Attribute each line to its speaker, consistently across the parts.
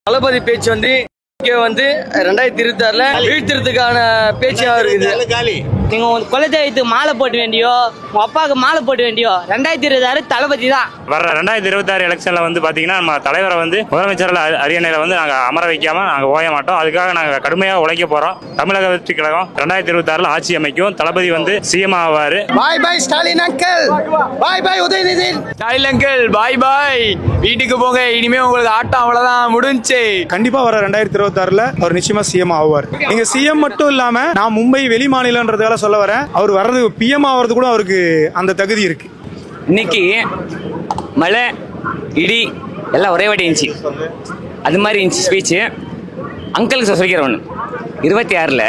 Speaker 1: தளபதி பேச்சு வந்து 2026ல வீழ்த்துறதுக்கான பேச்சா இருக்குது.
Speaker 2: நீங்க உங்க குலதெய்வத்துக்கு மாலை போட்டு வேண்டியோ உங்க அப்பாவுக்கு மாலை போட்டு வேண்டியோ 2026 தளபதி தான்.
Speaker 3: வர 2026 எலெக்ஷன்ல வந்து பாத்தீங்கன்னா நம்ம தலைவரை வந்து முதலமைச்சர் அரியணையில வந்து நாங்க அமர வைக்காம நாங்க ஓய மாட்டோம். அதுக்காக நாங்க கடுமையா உழைக்க போறோம். தமிழக வெற்றி கழகம் 2026ல ஆட்சி அமைக்கும். தளபதி வந்து சிஎம் ஆவாரு.
Speaker 1: பாய் பாய் ஸ்டாலின் அங்கிள், பாய் பாய் உதயநிதி
Speaker 4: ஸ்டாலின் அங்கிள், பாய் பாய், வீட்டுக்கு போங்க. இனிமே உங்களுக்கு ஆட்டம் அவ்வளவுதான், முடிஞ்சு.
Speaker 5: கண்டிப்பா வர 2026ல அவர் நிச்சயமா சிஎம் ஆவார். நீங்க சிஎம் மட்டும் இல்லாம நான் மும்பை வெளி மாநிலம்ன்றதால சொல்ல வரேன், அவர் வர்றது பிஎம் ஆகிறது கூட அவருக்கு அந்த தகுதி இருக்கு.
Speaker 2: இன்னைக்கு மழை இடி எல்லாம் ஒரே வாட்டி இருந்துச்சு, அது மாதிரி இருந்துச்சு ஸ்பீச்சு. அங்கிளுக்கு சொல்லிக்கிற ஒன்று, 26ல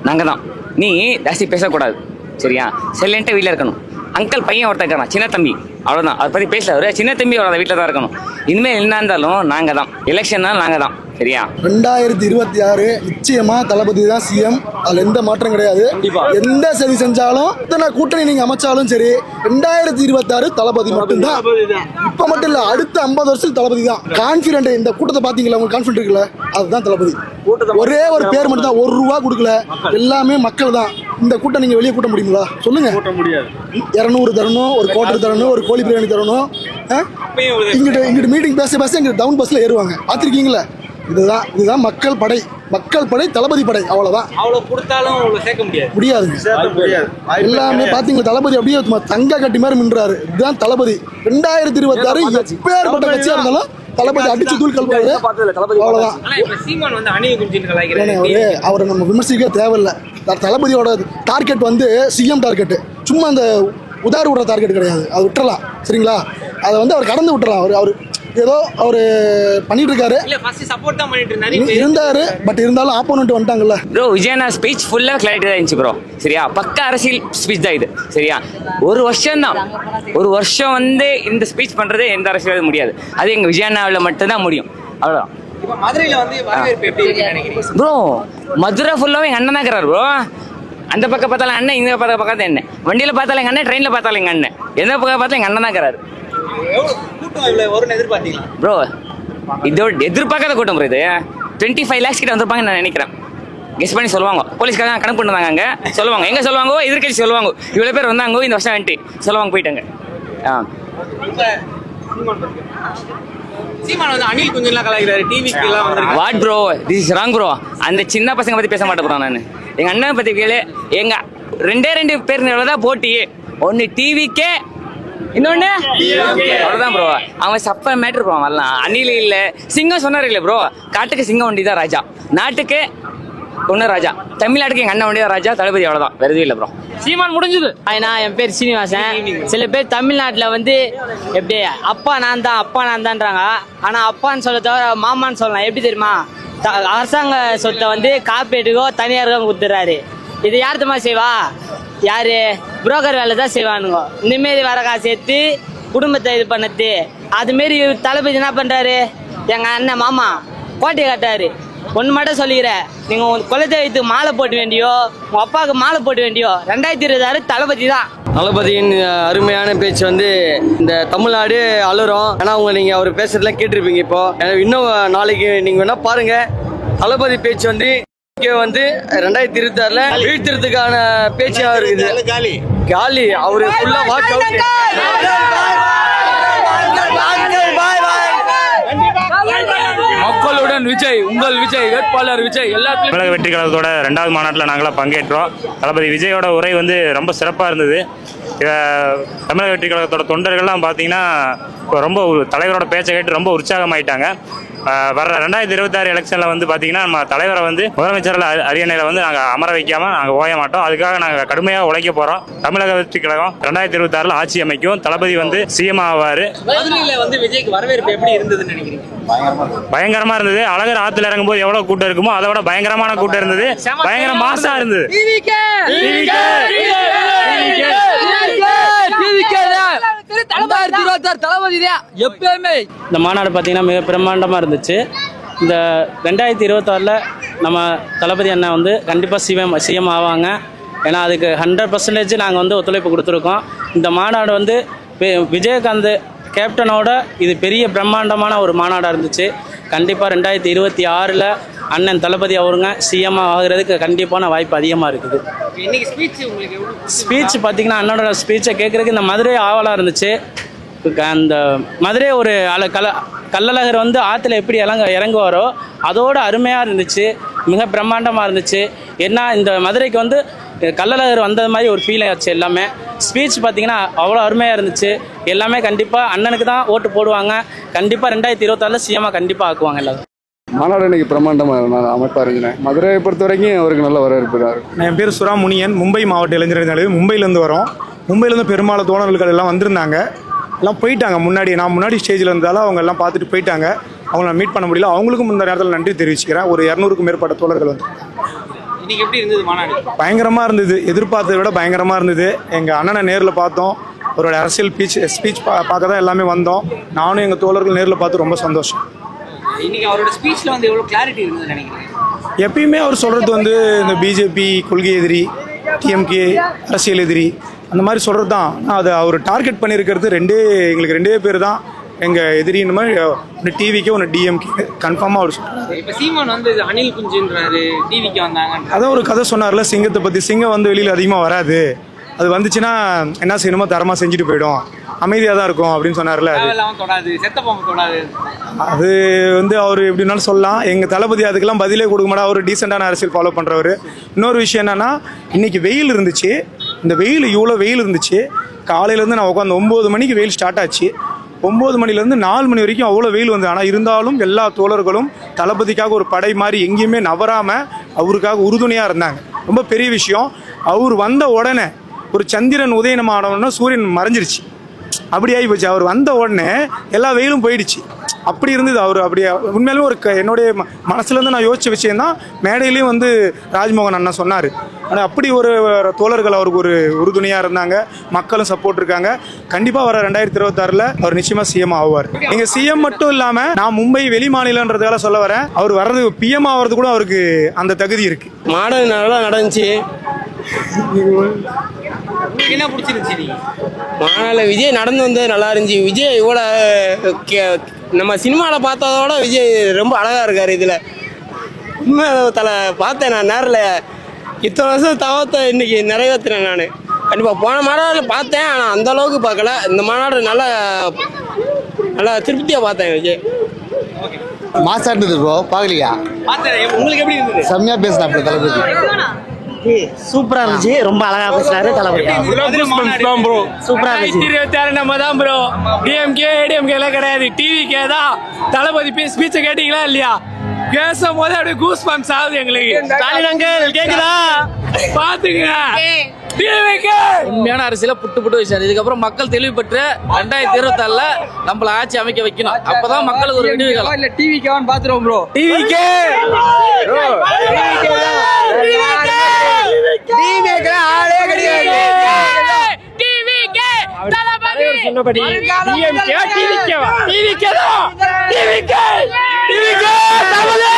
Speaker 2: நாங்கள் தான், நீ ஜாஸ்தி பேசக்கூடாது சரியா, சைலண்ட்டாக வீட்டில் இருக்கணும். அங்கிள் பையன் ஒருத்தர் இருக்கான், சின்ன தம்பி, அவ்வளோதான். அதை பற்றி பேசல, ஒரு சின்ன தம்பி அவ்வளோ வீட்டில் தான் இருக்கணும். இனிமேல் என்ன இருந்தாலும் நாங்கள் தான், எலெக்ஷன்னா நாங்கள் தான் சரியா.
Speaker 6: 2026 நிச்சயமா தளபதி தான் சிஎம், அதுல எந்த மாற்றம் கிடையாது. எந்த சரி செஞ்சாலும் இத்தனை கூட்டணி நீங்க அமைச்சாலும் சரி, 2026 தளபதி மட்டும்தான். இப்ப மட்டும் இல்ல, அடுத்த 50 வருஷத்துக்கு தளபதி தான். கான்பிடன்ட், இந்த கூட்டத்தை பாத்தீங்களா, உங்களுக்கு கான்பிடன்ட் இருக்குல்ல, அதுதான் தளபதி. ஒரே ஒரு பேர் மட்டும் தான், ₹1 கொடுக்கல, எல்லாமே மக்கள் தான். இந்த கூட்டம் நீங்க வெளியே கூட்ட முடியுங்களா சொல்லுங்க? 200 தரணும், ஒரு குவார்டர் தரணும், ஒரு கோழி பிரியாணி தரணும். இங்கிட்ட மீட்டிங் பேச பேச இங்க டவுன் பஸ்ல ஏறுவாங்க, பாத்திருக்கீங்களா? இதுதான் மக்கள் படை, மக்கள் படை, தளபதி படை, அவ்வளவுதான்.
Speaker 4: அவ்வளவு கொடுத்தாலும் சேர்க்க
Speaker 6: முடியாதுங்க. எல்லாமே பாத்தீங்களா, தளபதி அப்படியே தங்க கட்டி மாதிரி மின்றாரு. இதுதான் தளபதி. 2026 எப்பேற்பட்ட கட்சியா இருந்தாலும் தளபதி அடிச்சு தூள் கல்பாரு, அவ்வளவுதான். அவரை நம்ம விமர்சிக்க தேவையில்லை. தளபதியோட டார்கெட் வந்து சிஎம் டார்கெட், சும்மா அந்த உதார விடுற டார்கெட் கிடையாது. அது விட்டுறலாம் சரிங்களா, அதை வந்து அவர் கடந்து விட்டுறலாம். அவர் ஏதோ அவரு பண்ணிட்டு இருக்காரு, இருந்தாரு. பட் இருந்தாலும் ஆப்போனன்ட் வந்துட்டாங்கல்ல.
Speaker 2: ப்ரோ விஜயனா ஸ்பீச் ஃபுல்லா கிளாரிட்டி தான் இருந்துச்சு ப்ரோ சரியா. பக்க அரசியல் ஸ்பீச் தான் இது சரியா. ஒரு வருஷம் வந்து இந்த ஸ்பீச் பண்றது எந்த அரசியலும் முடியாது. அது எங்க விஜயனாவில் மட்டும்தான் முடியும், அவ்வளோதான். ப்ரோ மதுரை ஃபுல்லாவே எங்க அண்ணன் தான் இருக்கிறார் ப்ரோ. அந்த பக்கம் பார்த்தாலும் அண்ணன், இந்த பக்கம் பார்த்தாலும் என்ன, வண்டியில பார்த்தாலும் எங்க அண்ணன், ட்ரெயின்ல பார்த்தாலும் எங்க அண்ணன், எந்த பக்கம் பார்த்தாலும் எங்க அண்ணன் தான் இருக்கிறாரு ப்ரோ. இதோட எதிர்பார்க்காத கூட்டம் ப்ரோ. இது 25 lakhs கிட்ட வந்திருப்பாங்க நான் நினைக்கிறேன். கெஸ் பண்ணி சொல்லுவாங்க, போலீஸ்காரங்க கணக்கு பண்ணுவாங்க, அங்கே சொல்லுவாங்க, எங்க சொல்லுவாங்க, எதிர்கட்சி சொல்லுவாங்க, இவ்வளோ பேர் வந்தாங்க இந்த வருஷம் வந்துட்டு சொல்லுவாங்க, போயிட்டாங்க. What bro, this is wrong bro. அந்த சின்ன பசங்க பத்தி பேச மாட்டேன் ப்ரோ. நான் எங்க அண்ணன் பத்தி கேளு, எங்க 2 பேர் தான் போட்டி. ஒன்னு டிவிக்கே, இன்னொன்னு அவ்வளவுதான் ப்ரோ. அவன் சப்ப மேட்டர் ப்ரோ. வரலாம் அணில இல்ல, சிங்கம் சொன்னார் இல்ல ப்ரோ. காட்டுக்கு சிங்கம் வண்டி தான் ராஜா, நாட்டுக்கு ஒண்ணு ராஜா, தமிழ்நாட்டுக்கு எங்க அண்ணன் வண்டி தான் ராஜா, தளபதி, அவ்வளவுதான், வேற எதுவும் இல்ல ப்ரோ. சீமான் முடிஞ்சது. என் பேர் சீனிவாசன். சில பேர் தமிழ்நாட்டுல வந்து எப்படி அப்பா நான் தான்ன்றாங்க. ஆனா அப்பான்னு சொல்ல தவிர மாமான்னு சொல்லலாம். எப்படி தெரியுமா, அரசாங்க சொத்தை வந்து காப்பீட்டுக்கோ தனியாருக்கோ கொடுத்துறாரு. இது யார் தம்மா செய்வா? யாரு? புரோக்கர் வேலை தான் செய்வானுங்க. இந்தமாரி வர காசு எடுத்து குடும்பத்தை இது பண்ணது. அதுமாரி தளபதி என்ன பண்றாரு, எங்க அண்ணன் மாமா கோட்டையை கட்டாரு. ஒன்று மட்டும் சொல்லிக்கிறேன், நீங்க உங்க குலதெய்வத்துக்கு மாலை போட்டு வேண்டியோ உங்க அப்பாவுக்கு மாலை போட்டு வேண்டியோ 2026 தளபதி தான்.
Speaker 1: தளபதியின் அருமையான பேச்சு வந்து இந்த தமிழ்நாடு அலறும். ஏன்னா நீங்க அவர் பேசுறதுலாம் கேட்டிருப்பீங்க. இப்போ இன்னும் நாளைக்கு நீங்க வேணா பாருங்க, தளபதி பேச்சு வந்து 2026ல வீழ்த்துறதுக்கான பேச்சா இருக்குது. காலி அவரு ஃபுல்லா வாக் அவுட்.
Speaker 4: மக்களுடன் விஜய், உங்கள் விஜய், வேட்பாளர் விஜய். எல்லாத்துலயும்
Speaker 3: தமிழக வெற்றி கழகத்தோட 2வது மாநாட்டில் நாங்களாம் பங்கேற்றோம். தளபதி விஜயோட உரை வந்து ரொம்ப சிறப்பாக இருந்தது. தமிழக வெற்றி கழகத்தோட தொண்டர்கள்லாம் பார்த்தீங்கன்னா ரொம்ப தலைவரோட பேச்சை கேட்டு ரொம்ப உற்சாகமாயிட்டாங்க. வர 2026 எலெக்ஷனில் வந்து பார்த்தீங்கன்னா நம்ம தலைவரை வந்து முதலமைச்சர் அரியணையில் வந்து நாங்கள் அமர வைக்காம நாங்கள் ஓய மாட்டோம். அதுக்காக நாங்கள் கடுமையாக உழைக்க போகிறோம். தமிழக வெற்றி கழகம் 2026ல ஆட்சி அமைக்கும். தளபதி வந்து சிஎம் ஆவாரு.
Speaker 4: விஜய்க்கு வரவேற்பு எப்படி இருந்ததுன்னு நினைக்கிறீங்க?
Speaker 3: பயங்கரமா இருந்தது. அழகர் ஆத்துல இறங்கும் போது எவ்வளவு கூட்டம் இருக்குமோ அதை விட பயங்கரமான கூட்டம் இருந்தது. பயங்கர மாசா இருந்தது.
Speaker 2: எப்பயுமே இந்த மாநாடு பார்த்தீங்கன்னா மிக பிரம்மாண்டமாக இருந்துச்சு. இந்த 2026ல் நம்ம தளபதி அண்ணன் வந்து கண்டிப்பாக சிஎம் ஆவாங்க. ஏன்னா அதுக்கு 100% நாங்கள் வந்து ஒத்துழைப்பு கொடுத்துருக்கோம். இந்த மாநாடு வந்து விஜயகாந்த் கேப்டனோட இது பெரிய பிரம்மாண்டமான ஒரு மாநாடாக இருந்துச்சு.
Speaker 7: கண்டிப்பாக 2026 அண்ணன் தளபதி அவருங்க சிஎம் ஆகிறதுக்கு கண்டிப்பான வாய்ப்பு அதிகமாக இருக்குது.
Speaker 2: இன்னைக்கு ஸ்பீச் உங்களுக்கு
Speaker 7: ஸ்பீச் பார்த்தீங்கன்னா அண்ணனோட ஸ்பீச்சை கேட்குறதுக்கு இந்த மதுரை ஆவலாக இருந்துச்சு. அந்த மதுரை ஒரு கள்ளழகர் வந்து ஆற்றுல எப்படி இறங்குவாரோ அதோட அருமையாக இருந்துச்சு, மிக பிரம்மாண்டமாக இருந்துச்சு. ஏன்னா இந்த மதுரைக்கு வந்து கள்ளழகர் வந்தது மாதிரி ஒரு ஃபீல் ஆச்சு. எல்லாமே ஸ்பீச் பார்த்தீங்கன்னா அவ்வளோ அருமையாக இருந்துச்சு. எல்லாமே கண்டிப்பாக அண்ணனுக்கு தான் ஓட்டு போடுவாங்க. கண்டிப்பாக 2026 சிஎம்மாக கண்டிப்பாக ஆக்குவாங்க எல்லாரும்.
Speaker 8: மாநாடு இன்னைக்கு பிரம்மாண்டமாக அமைப்பாக இருந்துச்சு. மதுரையை பொறுத்த வரைக்கும் அவருக்கு நல்ல வரவேற்பு தான் இருக்கும்.
Speaker 5: என் பேர் சுரா முனியன், மும்பை மாவட்ட இளைஞர் தலைவர். மும்பையிலேருந்து வரோம். மும்பையிலேருந்து பெரும்பாலும் தோழர்கள் எல்லாம் வந்திருந்தாங்க, எல்லாம் போயிட்டாங்க. நான் முன்னாடி ஸ்டேஜில் இருந்தாலும் அவங்க எல்லாம் பார்த்துட்டு போயிட்டாங்க. அவங்கள நான் மீட் பண்ண முடியல. அவங்களுக்கும் இந்த நேரத்தில் நன்றி தெரிவிச்சுக்கிறேன். ஒரு 200க்கும் மேற்பட்ட தோழர்கள் வந்து
Speaker 2: இன்னைக்கு எப்படி இருந்தது மாநாடு?
Speaker 5: பயங்கரமாக இருந்தது, எதிர்பார்த்ததை விட பயங்கரமாக இருந்தது. எங்கள் அண்ணனை நேரில் பார்த்தோம், அவரோட அரசியல் ஸ்பீச் பார்க்க தான் எல்லாமே வந்தோம். நானும் எங்கள் தோழர்கள் நேரில் பார்த்து ரொம்ப சந்தோஷம்.
Speaker 2: இன்னைக்கு அவரோட ஸ்பீச்சில் வந்து எவ்வளோ கிளாரிட்டி இருந்தது நினைக்கிறேன்?
Speaker 5: எப்பயுமே அவர் சொல்கிறது வந்து இந்த பிஜேபி கொள்கை எதிரி, டிஎம்கே அரசியல் எதிரி, அந்த மாதிரி சொல்கிறது தான். அது அவர் டார்கெட் பண்ணியிருக்கிறது எங்களுக்கு ரெண்டே பேர் தான் எங்கள் எதிரின்னு மாதிரி. ஒன்று டிவிக்கே, ஒன்று டிஎம்கே கன்ஃபார்மாக அவர் சொல்கிறார்.
Speaker 2: இப்போ சீமான் வந்து அனில் குஞ்சுன்றாரு, டிவிக்கு வந்தாங்க.
Speaker 5: அதான் ஒரு கதை சொன்னார்ல சிங்கத்தை பற்றி. சிங்கம் வந்து வெளியில் அதிகமாக வராது, அது வந்துச்சுன்னா என்ன செய்யணுமோ தரமாக செஞ்சுட்டு போயிடும், அமைதியாக தான் இருக்கும் அப்படின்னு சொன்னார்ல. அது வந்து அவர் எப்படின்னாலும் சொல்லலாம். எங்கள் தளபதி அதுக்கெல்லாம் பதிலே கொடுக்க மாட்டா. அவர் டீசெண்டான அரசியல் ஃபாலோ பண்ணுறவர். இன்னொரு விஷயம் என்னன்னா, இன்னைக்கு வெயில் இருந்துச்சு. இந்த வெயில் இவ்வளோ வெயில் இருந்துச்சு. காலையிலேருந்து நான் உட்காந்து 9 மணிக்கு வெயில் ஸ்டார்ட் ஆச்சு. 9 மணிலேருந்து 4 மணி வரைக்கும் அவ்வளோ வெயில் வந்து. ஆனால் இருந்தாலும் எல்லா தோழர்களும் தளபதிக்காக ஒரு படை மாதிரி எங்கேயுமே நவராமல் அவருக்காக உறுதுணையாக இருந்தாங்க. ரொம்ப பெரிய விஷயம். அவர் வந்த உடனே ஒரு சந்திரன் உதயனமானோன்னா சூரியன் மறைஞ்சிருச்சு, அப்படி ஆகி போச்சு. அவர் வந்த உடனே எல்லா வெயிலும் போயிடுச்சு. அப்படி இருந்தது. அவர் அப்படியே உண்மையிலுமே ஒரு என்னுடைய மனசுலேருந்து நான் யோசிச்ச விஷயம் தான். மேடையிலையும் வந்து ராஜ்மோகன் அண்ணா சொன்னார். ஆனால் அப்படி ஒரு தோழர்கள் அவருக்கு ஒரு உறுதுணையாக இருந்தாங்க. மக்களும் சப்போர்ட் இருக்காங்க. கண்டிப்பாக வர 2026 அவர் நிச்சயமாக சிஎம் ஆவார். எங்கள் சிஎம் மட்டும் இல்லாமல் நான் மும்பை வெளி மாநிலன்றதால சொல்ல வரேன். அவர் வர்றது பிஎம் ஆகிறது கூட அவருக்கு அந்த தகுதி இருக்கு.
Speaker 1: மாநாடு நல்லா நடந்துச்சு.
Speaker 2: என்ன பிடிச்சிருந்துச்சு?
Speaker 1: மாநாட்டில் விஜய் நடந்து வந்தது நல்லா இருந்துச்சு. விஜய் இவ்வளோ நம்ம சினிமாவில் பார்த்ததோட விஜய் ரொம்ப அழகாக இருக்கார். இதில் உண்மை பார்த்தேன் நான் நேரில். இத்தனை வருஷம் தவத்தை இன்னைக்கு நிறைவேற்றுறேன் நான். கண்டிப்பாக போன மாநாட்டில் பார்த்தேன், ஆனால் அந்த அளவுக்கு பார்க்கல. இந்த மாநாடு நல்லா திருப்தியாக பார்த்தேன். விஜய்
Speaker 6: மாசா இருந்தது ப்ரோ, பார்க்கலையா?
Speaker 2: உங்களுக்கு எப்படி இருந்தது?
Speaker 6: செம்மையா பேசினாப்ல தளபதி.
Speaker 1: சூப்பரா இருந்துச்சு. ரொம்ப அழகா பேசினாரு தளபதி. சூப்பரா இருந்துச்சு.
Speaker 4: 2026 நம்ம தான் ப்ரோ. டிஎம்கே ஏடிஎம்கே எல்லாம் கிடையாது, டிவிக்கே தான். தளபதி ஸ்பீச்சை கேட்டீங்களா இல்லையா? பேசும் போது அப்படியே கூஸ் பம்ப்ஸ் ஆகுது எங்களுக்கு.
Speaker 1: ஸ்டாலின் அங்கிள் கேக்குதா?
Speaker 4: பாத்துங்க,
Speaker 9: உண்மையான அரசியல புட்டு வச்சாரு. இதுக்கப்புறம் மக்கள் தெளிவு பெற்று 2026 நம்மள ஆட்சி அமைக்க வைக்கணும். அப்பதான் மக்களுக்கு ஒரு விடிவு காலம்.
Speaker 2: இல்ல டிவிக்கேவான்னு பாத்துருவோம் ப்ரோ.
Speaker 1: டிவிக்கே ஆளே கிடையாது.
Speaker 4: டிவிக்கே தளபதி சொன்னபடி டிஎம்கே டிவிக்கேவா? டிவிக்கே தான். டிவிக்கே தளபதி.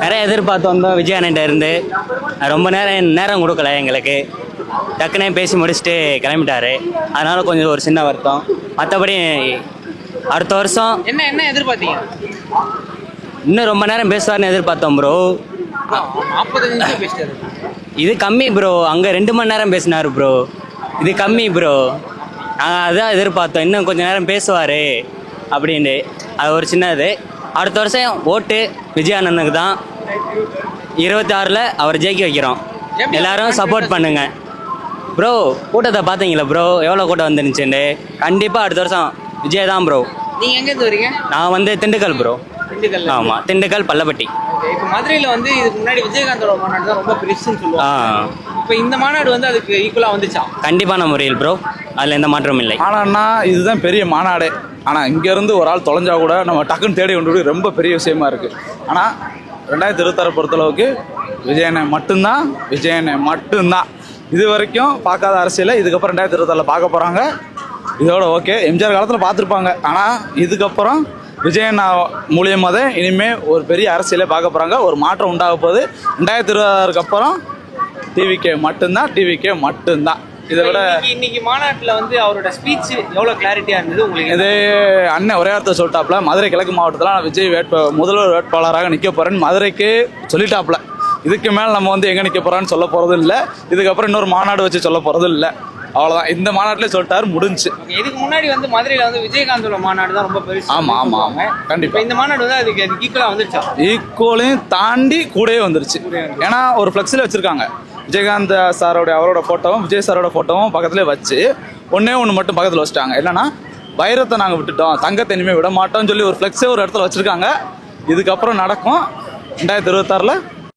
Speaker 7: நிறைய எதிர்பார்த்து வந்தோம் விஜய் அண்ணன் இருந்து. ரொம்ப நேரம் கொடுக்கல எங்களுக்கு. டக்குனே பேசி முடிச்சுட்டு கிளம்பிட்டாரு. அதனால கொஞ்சம் ஒரு சின்ன வருத்தம். மற்றபடி அடுத்த வருஷம்
Speaker 2: என்ன எதிர்பார்த்தீங்க?
Speaker 7: இன்னும் ரொம்ப நேரம் பேசுவார்னு எதிர்பார்த்தோம் ப்ரோ.
Speaker 2: 45 நிமிஷம் பேசிட்டாரு.
Speaker 7: இது கம்மி ப்ரோ. அங்கே 2 மணி நேரம் பேசினார் ப்ரோ. இது கம்மி ப்ரோ. நாங்கள் அதான் எதிர்பார்த்தோம், இன்னும் கொஞ்சம் நேரம் பேசுவார் அப்படின்னு. அது ஒரு சின்னது. அடுத்த வருஷம் ஓட்டு விஜய் அண்ணனுக்கு தான். 26 அவர் ஜெயிக்க வைக்கிறோம். எல்லாரும் சப்போர்ட் பண்ணுங்க ப்ரோ. கூட்டத்தை பார்த்தீங்களா ப்ரோ, எவ்வளோ கூட்டம் வந்துருந்துச்சுன்னு. கண்டிப்பாக அடுத்த வருஷம் விஜய் தான் ப்ரோ.
Speaker 2: நீங்க எங்க இருந்து வரீங்க?
Speaker 7: நான் வந்து திண்டுக்கல் ப்ரோ. ஆமாம், திண்டுக்கல் பள்ளப்பட்டி.
Speaker 2: இப்போ மதுரையில் வந்து இதுக்கு முன்னாடி விஜயகாந்தோட மாநாடு தான் ரொம்ப பெருசுன்னு சொல்லுவாங்க. இப்போ இந்த மாநாடு வந்து அதுக்கு ஈக்குவலாக வந்துச்சா?
Speaker 7: கண்டிப்பான முறையில் ப்ரோ, அதில் எந்த மாற்றமும் இல்லை.
Speaker 9: ஆனா இதுதான் பெரிய மாநாடு. ஆனால் இங்கேருந்து ஒரு ஆள் தொலைஞ்சா கூட நம்ம டக்குன்னு தேடி கொண்டு போய் ரொம்ப பெரிய விஷயமா இருக்குது. ஆனால் 2026 பொறுத்தளவுக்கு விஜயனை மட்டும்தான். இது வரைக்கும் பார்க்காத அரசியலை இதுக்கப்புறம் 2026 பார்க்க போகிறாங்க. இதோட ஓகே, எம்ஜிஆர் காலத்தில் பார்த்துருப்பாங்க. ஆனால் இதுக்கப்புறம் விஜயன் மூலியமாக தான் இனிமேல் ஒரு பெரிய அரசியலை பார்க்க போகிறாங்க. ஒரு மாற்றம் உண்டாக போகுது. 2026 அப்புறம் டிவிகே மட்டும்தான், டிவிகே மட்டும்தான். இதை விட
Speaker 10: இன்னைக்கு மாநாட்டில் வந்து அவரோட ஸ்பீச் எவ்வளோ கிளாரிட்டியாக இருந்தது உங்களுக்கு?
Speaker 9: இது அண்ணன் ஒரே வார்த்தை சொல்லிட்டாப்ல, மதுரை கிழக்கு மாவட்டத்தில் நான் விஜய் முதல்வர் வேட்பாளராக நிற்க போகிறேன்னு மதுரைக்கு சொல்லிட்டாப்ல. இதுக்கு மேலே நம்ம வந்து எங்கே நிற்க போகிறான்னு சொல்ல போகிறதும் இல்லை, இதுக்கப்புறம் இன்னொரு மாநாடு வச்சு சொல்ல போகிறதும் இல்லை. அவ்வளோதான், இந்த மாநாட்டிலே சொல்லிட்டாரு, முடிஞ்சு.
Speaker 10: இதுக்கு முன்னாடி வந்து மதுரையில் வந்து விஜயகாந்தோட மாநாடு தான் ரொம்ப பெருசு.
Speaker 9: ஆமாம் கண்டிப்பாக.
Speaker 10: இந்த மாநாடு வந்து அதுக்கு ஈக்குவலாக வந்துருச்சா?
Speaker 9: ஈக்குவலையும் தாண்டி கூடவே வந்துருச்சு. ஏன்னா ஒரு ஃப்ளெக்ஸில் வச்சுருக்காங்க விஜயகாந்த் சாரோட அவரோட ஃபோட்டோவும் விஜய் சாரோட ஃபோட்டோவும் பக்கத்துலேயே வச்சு ஒன்று மட்டும் பக்கத்தில் வச்சுட்டாங்க. என்னன்னா வைரத்தை நாங்கள் விட்டுட்டோம், தங்கத்தை இனிமேல் விட மாட்டோம்னு சொல்லி ஒரு ஃப்ளெக்ஸே ஒரு இடத்துல வச்சுருக்காங்க. இதுக்கப்புறம் நடக்கும் 2026